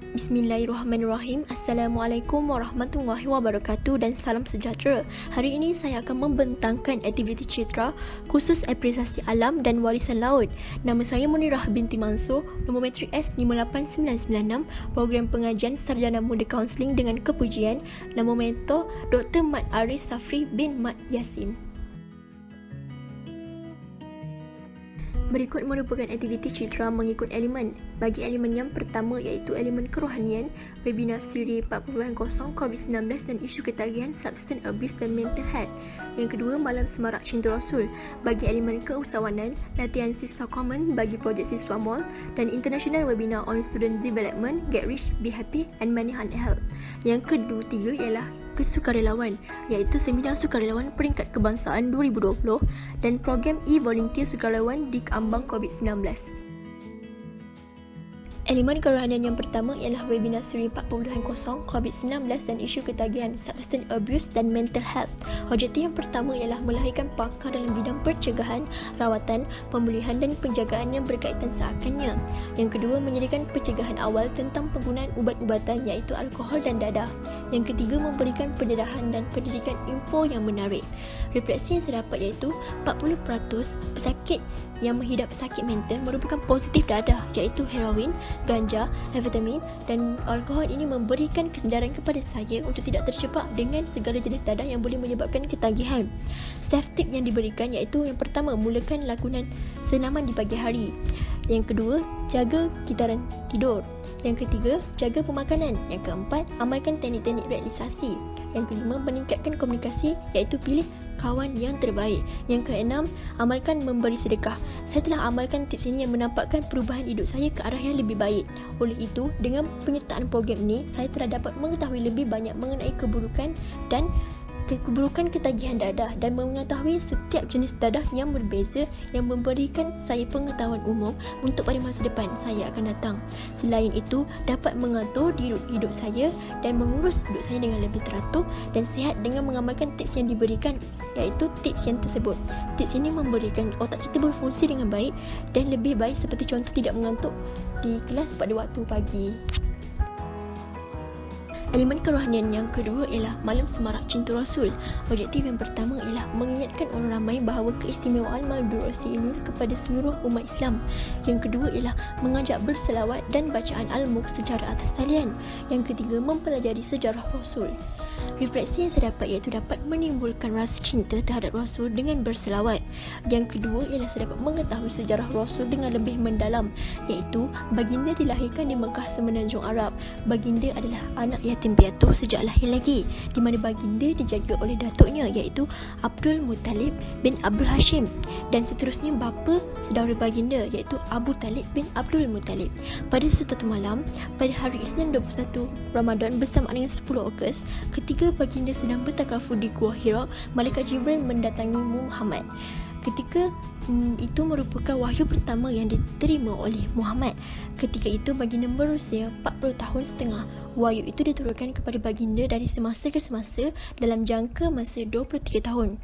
Bismillahirrahmanirrahim. Assalamualaikum warahmatullahi wabarakatuh dan salam sejahtera. Hari ini saya akan membentangkan aktiviti citra khusus apresiasi alam dan warisan laut. Nama saya Munirah binti Mansur, nombor matrik S58996, program pengajian sarjana muda kaunseling dengan kepujian. Nama mentor Dr. Mat Aris Safri bin Mat Yasin. Berikut merupakan aktiviti citra mengikut elemen. Bagi elemen yang pertama iaitu elemen kerohanian, webinar siri 4.0 COVID-19 dan isu ketagihan, substance abuse dan mental health. Yang kedua, malam semarak cinta Rasul. Bagi elemen keusahawanan, latihan siswa common bagi projek siswa mall dan international webinar on student development, get rich, be happy and money and health. Yang ketiga ialah kesukarelawan, iaitu seminar sukarelawan peringkat kebangsaan 2020 dan program e-volunteer sukarelawan di keambang COVID-19. Elemen kerohanian yang pertama ialah webinar siri 4.0 COVID-19 dan isu ketagihan, substance abuse dan mental health. Objektif yang pertama ialah melahirkan pakar dalam bidang pencegahan, rawatan, pemulihan dan penjagaan yang berkaitan seakannya. Yang kedua, menyediakan pencegahan awal tentang penggunaan ubat-ubatan iaitu alkohol dan dadah. Yang ketiga, memberikan pendedahan dan pendidikan info yang menarik. Refleksi yang saya dapat iaitu 40% pesakit yang menghidap sakit mental merupakan positif dadah iaitu heroin, ganja, amfetamin dan alkohol. Ini memberikan kesedaran kepada saya untuk tidak terjebak dengan segala jenis dadah yang boleh menyebabkan ketagihan. Self tip yang diberikan iaitu yang pertama, mulakan lakonan senaman di pagi hari. Yang kedua, jaga kitaran tidur. Yang ketiga, jaga pemakanan. Yang keempat, amalkan teknik-teknik realisasi. Yang kelima, meningkatkan komunikasi iaitu pilih kawan yang terbaik. Yang keenam, amalkan memberi sedekah. Saya telah amalkan tips ini yang menampakkan perubahan hidup saya ke arah yang lebih baik. Oleh itu, dengan penyertaan program ini, saya telah dapat mengetahui lebih banyak mengenai keburukan ketagihan dadah dan mengetahui setiap jenis dadah yang berbeza yang memberikan saya pengetahuan umum untuk pada masa depan saya akan datang. Selain itu, dapat mengatur hidup saya dan mengurus hidup saya dengan lebih teratur dan sihat dengan mengamalkan tips yang diberikan, iaitu tips yang tersebut. Tips ini memberikan otak kita berfungsi dengan baik dan lebih baik, seperti contoh tidak mengantuk di kelas pada waktu pagi. Elemen kerohanian yang kedua ialah malam semarak cinta Rasul. Objektif yang pertama ialah mengingatkan orang ramai bahawa keistimewaan malam durasi ini kepada seluruh umat Islam. Yang kedua ialah mengajak berselawat dan bacaan al-Mulk secara atas talian. Yang ketiga, mempelajari sejarah Rasul. Refleksi yang saya dapat iaitu dapat menimbulkan rasa cinta terhadap Rasul dengan berselawat. Yang kedua ialah saya dapat mengetahui sejarah Rasul dengan lebih mendalam, iaitu baginda dilahirkan di Mekah semenanjung Arab. Baginda adalah anak yatim piatu sejak lahir lagi, di mana baginda dijaga oleh datuknya iaitu Abdul Muttalib bin Abdul Hashim, dan seterusnya bapa saudara baginda iaitu Abu Talib bin Abdul Muttalib. Pada suatu malam pada hari Isnin 21 Ramadan bersamaan dengan 10 Ogos, ketika baginda sedang bertakafur di Gua Hira, malaikat Jibril mendatangi Muhammad. Ketika itu merupakan wahyu pertama yang diterima oleh Muhammad. Ketika itu baginda berusia 40 tahun setengah. Wahyu itu diturunkan kepada baginda dari semasa ke semasa dalam jangka masa 23 tahun.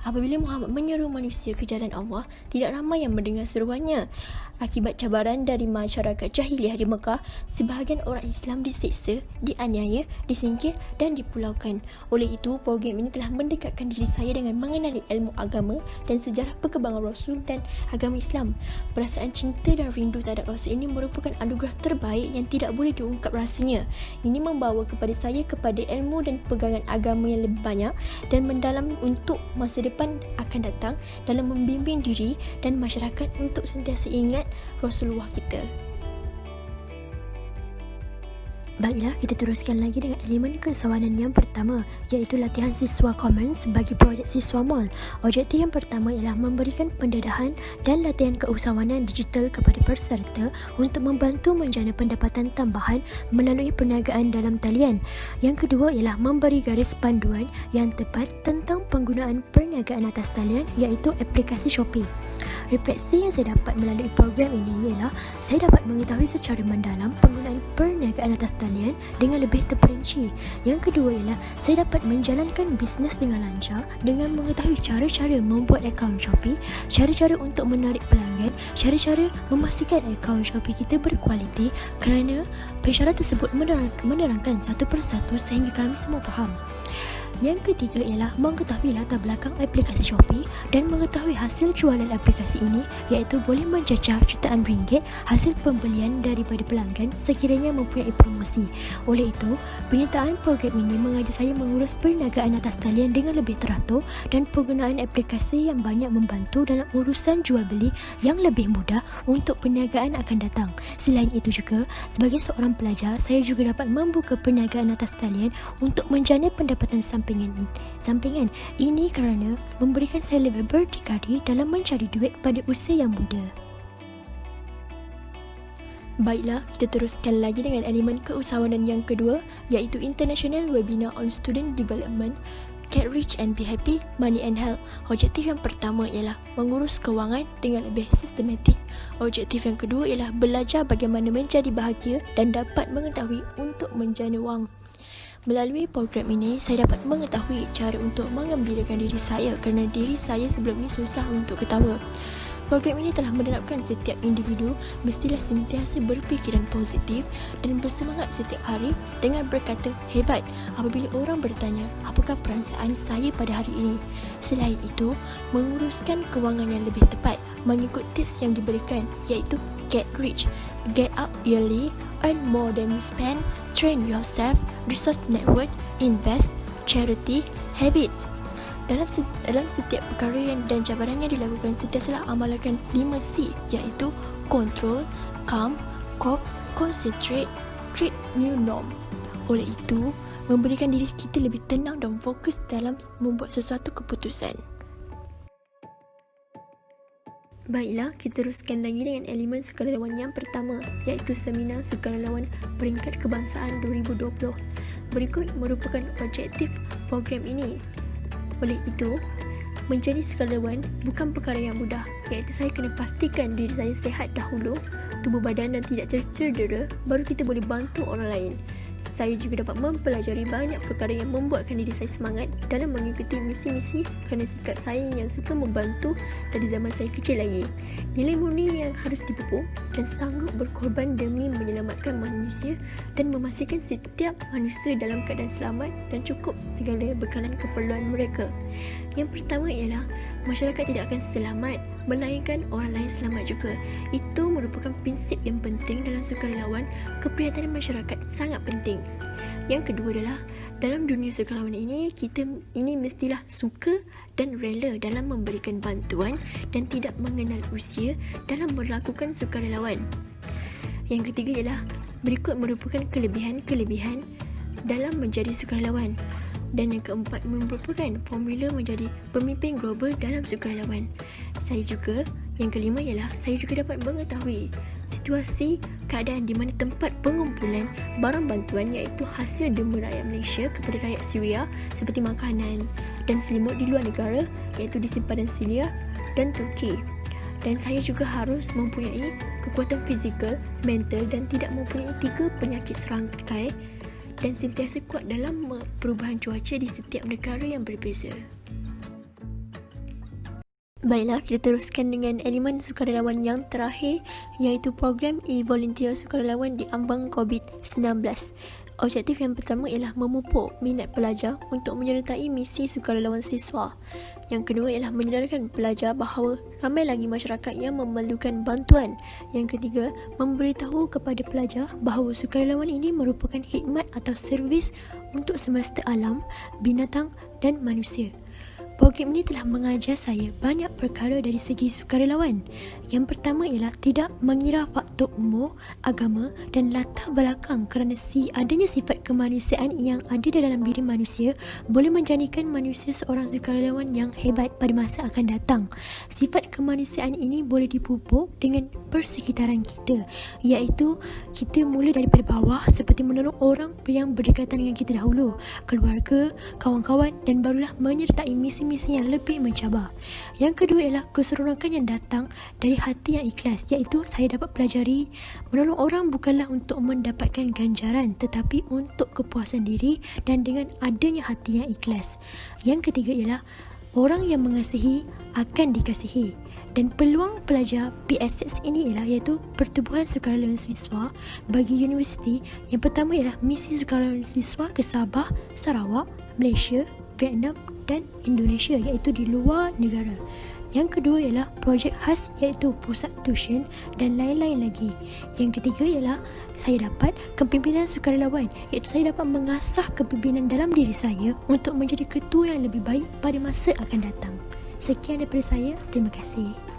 Apabila Muhammad menyeru manusia ke jalan Allah, tidak ramai yang mendengar seruannya. Akibat cabaran dari masyarakat jahiliah di Mekah, sebahagian orang Islam disiksa, dianiaya, disingkir dan dipulaukan. Oleh itu, program ini telah mendekatkan diri saya dengan mengenali ilmu agama dan sejarah perkembangan Rasul dan agama Islam. Perasaan cinta dan rindu terhadap Rasul ini merupakan anugerah terbaik yang tidak boleh diungkap rasanya. Ini membawa kepada saya kepada ilmu dan pegangan agama yang lebih banyak dan mendalam untuk masa depan akan datang dalam membimbing diri dan masyarakat untuk sentiasa ingat Rasulullah kita. Baiklah, kita teruskan lagi dengan elemen keusahawanan yang pertama, iaitu latihan siswa common sebagai projek siswa mall. Objektif yang pertama ialah memberikan pendedahan dan latihan keusahawanan digital kepada peserta untuk membantu menjana pendapatan tambahan melalui perniagaan dalam talian. Yang kedua ialah memberi garis panduan yang tepat tentang penggunaan perniagaan atas talian, iaitu aplikasi Shopee. Refleksi yang saya dapat melalui program ini ialah saya dapat mengetahui secara mendalam penggunaan perniagaan atas talian dengan lebih terperinci. Yang kedua ialah saya dapat menjalankan bisnes dengan lancar dengan mengetahui cara-cara membuat akaun Shopee, cara-cara untuk menarik pelanggan, cara-cara memastikan akaun Shopee kita berkualiti kerana persyarat tersebut menerangkan satu persatu sehingga kami semua faham. Yang ketiga ialah mengetahui latar belakang aplikasi Shopee dan mengetahui hasil jualan aplikasi ini, iaitu boleh mencecah jutaan ringgit hasil pembelian daripada pelanggan sekiranya mempunyai promosi. Oleh itu, penyertaan program ini mengajar saya mengurus perniagaan atas talian dengan lebih teratur dan penggunaan aplikasi yang banyak membantu dalam urusan jual beli yang lebih mudah untuk perniagaan akan datang. Selain itu juga, sebagai seorang pelajar, saya juga dapat membuka perniagaan atas talian untuk menjana pendapatan sampingan. Ini kerana memberikan saya lebih berdikari dalam mencari duit pada usia yang muda. Baiklah, kita teruskan lagi dengan elemen keusahawanan yang kedua, iaitu International Webinar on Student Development, Get Rich and Be Happy, Money and Health. Objektif yang pertama ialah mengurus kewangan dengan lebih sistematik. Objektif yang kedua ialah belajar bagaimana menjadi bahagia dan dapat mengetahui untuk menjana wang. Melalui program ini, saya dapat mengetahui cara untuk menggembirakan diri saya kerana diri saya sebelum ini susah untuk ketawa. Program ini telah menerapkan setiap individu mestilah sentiasa berfikiran positif dan bersemangat setiap hari dengan berkata hebat apabila orang bertanya apakah perasaan saya pada hari ini. Selain itu, menguruskan kewangan yang lebih tepat mengikut tips yang diberikan, iaitu Get Rich, Get Up Early, Earn More Than You Spend, Train Yourself, Resource Network, Invest, Charity, Habits. Dalam setiap perkara dan cabaran yang dilakukan, sentiasalah amalkan 5C, iaitu Control, Calm, Cope, Concentrate, Create New Norm. Oleh itu, memberikan diri kita lebih tenang dan fokus dalam membuat sesuatu keputusan. Baiklah, kita teruskan lagi dengan elemen sukarelawan yang pertama, iaitu Seminar Sukarelawan Peringkat Kebangsaan 2020. Berikut merupakan objektif program ini. Oleh itu, menjadi sukarelawan bukan perkara yang mudah, iaitu saya kena pastikan diri saya sihat dahulu, tubuh badan dan tidak cedera, baru kita boleh bantu orang lain. Saya juga dapat mempelajari banyak perkara yang membuatkan diri saya semangat dalam mengikuti misi-misi kerana sikap saya yang suka membantu dari zaman saya kecil lagi. Nilai murni yang harus dipupuk dan sanggup berkorban demi menyelamatkan manusia dan memastikan setiap manusia dalam keadaan selamat dan cukup segala bekalan keperluan mereka. Yang pertama ialah masyarakat tidak akan selamat melainkan orang lain selamat juga. Itu merupakan prinsip yang penting dalam sukarelawan. Keprihatinan masyarakat sangat penting. Yang kedua adalah dalam dunia sukarelawan ini, kita ini mestilah suka dan rela dalam memberikan bantuan dan tidak mengenal usia dalam melakukan sukarelawan. Yang ketiga ialah berikut merupakan kelebihan-kelebihan dalam menjadi sukarelawan. Dan yang keempat merupakan formula menjadi pemimpin global dalam sukarelawan. Yang kelima ialah saya juga dapat mengetahui situasi keadaan di mana tempat pengumpulan barang bantuan, iaitu hasil demi rakyat Malaysia kepada rakyat Syria seperti makanan dan selimut di luar negara, iaitu di simpanan Syria dan Turki. Dan saya juga harus mempunyai kekuatan fizikal, mental dan tidak mempunyai 3 penyakit serangkai dan sentiasa kuat dalam perubahan cuaca di setiap negara yang berbeza. Baiklah, kita teruskan dengan elemen sukarelawan yang terakhir, iaitu program e-volunteer sukarelawan di ambang COVID-19. Objektif yang pertama ialah memupuk minat pelajar untuk menyertai misi sukarelawan siswa. Yang kedua ialah menyedarkan pelajar bahawa ramai lagi masyarakat yang memerlukan bantuan. Yang ketiga, memberitahu kepada pelajar bahawa sukarelawan ini merupakan khidmat atau servis untuk semesta alam, binatang dan manusia. Program ini telah mengajar saya banyak perkara dari segi sukarelawan. Yang pertama ialah tidak mengira faktor umur, agama dan latar belakang kerana adanya sifat kemanusiaan yang ada di dalam diri manusia boleh menjadikan manusia seorang sukarelawan yang hebat pada masa akan datang. Sifat kemanusiaan ini boleh dipupuk dengan persekitaran kita, iaitu kita mula daripada bawah seperti menolong orang yang berdekatan dengan kita dahulu, keluarga, kawan-kawan dan barulah menyertai misi misi-misi yang lebih mencabar. Yang kedua ialah keseronokan yang datang dari hati yang ikhlas, iaitu saya dapat pelajari menolong orang bukanlah untuk mendapatkan ganjaran tetapi untuk kepuasan diri dan dengan adanya hati yang ikhlas. Yang ketiga ialah orang yang mengasihi akan dikasihi. Dan peluang pelajar PSS ini ialah iaitu Pertubuhan Sukarelawan Siswa bagi universiti. Yang pertama ialah misi sukarelawan siswa ke Sabah, Sarawak, Malaysia, Vietnam dan Indonesia, iaitu di luar negara. Yang kedua ialah projek khas, iaitu pusat tuition dan lain-lain lagi. Yang ketiga ialah saya dapat kepimpinan sukarelawan, iaitu saya dapat mengasah kepimpinan dalam diri saya untuk menjadi ketua yang lebih baik pada masa akan datang. Sekian daripada saya. Terima kasih.